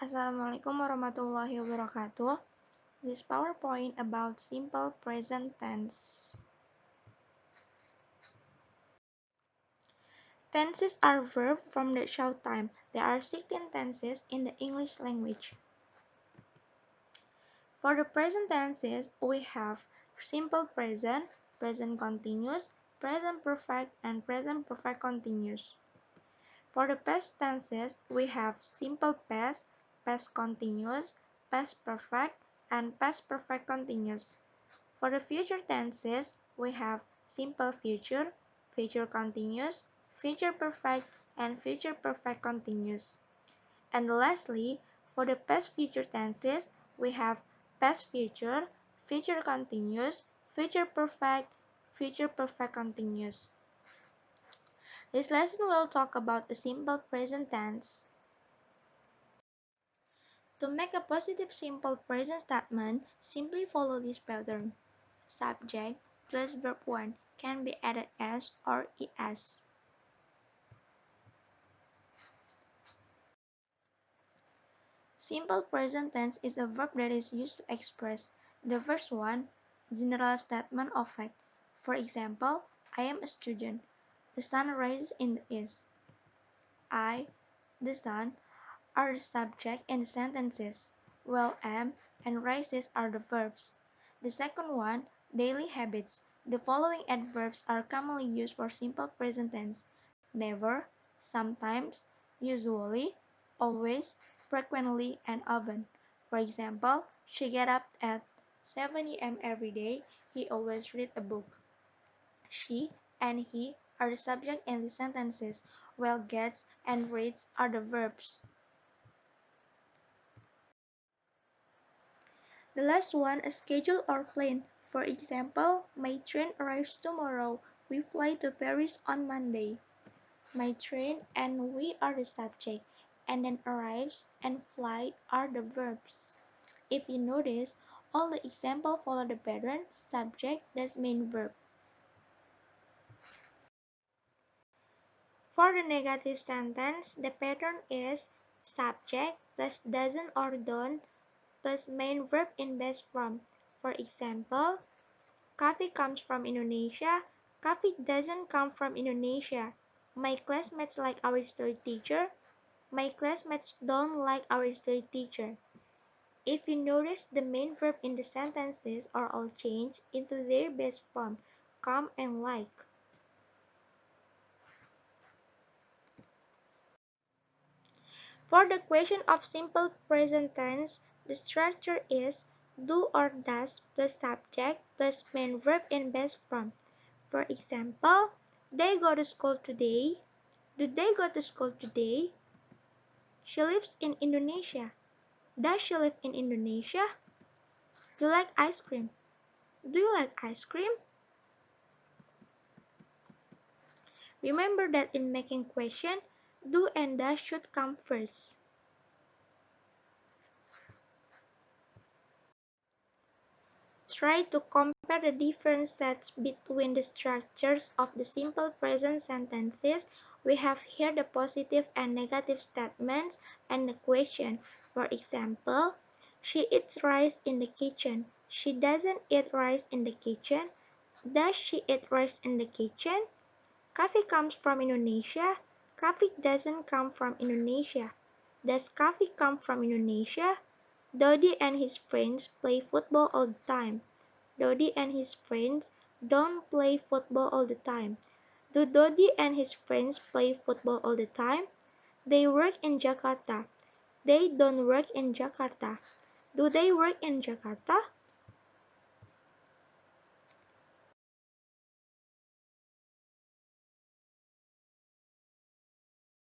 Assalamualaikum warahmatullahi wabarakatuh. This PowerPoint about simple present tense. Tenses are verbs from the show time. There are 16 tenses in the English language. For the present tenses, we have simple present, present continuous, present perfect, and present perfect continuous. For the past tenses, we have simple past, past continuous, past perfect, and past perfect continuous. For the future tenses, we have simple future, future continuous, future perfect, and future perfect continuous. And lastly, for the past future tenses, we have past future, future continuous, future perfect continuous. This lesson will talk about a simple present tense. To make a positive simple present statement, simply follow this pattern. Subject plus verb 1 can be added as or es. Simple present tense is a verb that is used to express the first one, general statement of fact. For example, I am a student. The sun rises in the east. I, the sun, are the subject in the sentences, while am and rises are the verbs. The second one, daily habits. The following adverbs are commonly used for simple present tense: never, sometimes, usually, always, frequently, and often. For example, she gets up at 7 a.m. every day. He always reads a book. She and he are the subject in the sentences, while gets and reads are the verbs. The last one, a schedule or plan. For example, my train arrives tomorrow. We fly to Paris on Monday. My train and we are the subject, and then arrives and fly are the verbs. If you notice, all the examples follow the pattern subject plus main verb. For the negative sentence, the pattern is subject plus doesn't or don't plus main verb in base form. For example, coffee comes from Indonesia. Coffee doesn't come from Indonesia. My classmates like our history teacher. My classmates don't like our history teacher. If you notice, the main verb in the sentences are all changed into their base form, come and like. For the question of simple present tense, the structure is do or does plus subject plus main verb in base form. For example, they go to school today. Do they go to school today? She lives in Indonesia. Does she live in Indonesia? You like ice cream. Do you like ice cream? Remember that in making question, do and does should come first. Try to compare the different sets between the structures of the simple present sentences. We have here the positive and negative statements and the question. For example, she eats rice in the kitchen. She doesn't eat rice in the kitchen. Does she eat rice in the kitchen? Coffee comes from Indonesia. Coffee doesn't come from Indonesia. Does coffee come from Indonesia? Dodi and his friends play football all the time. Dodi and his friends don't play football all the time. Do Dodi and his friends play football all the time? They work in Jakarta. They don't work in Jakarta. Do they work in Jakarta?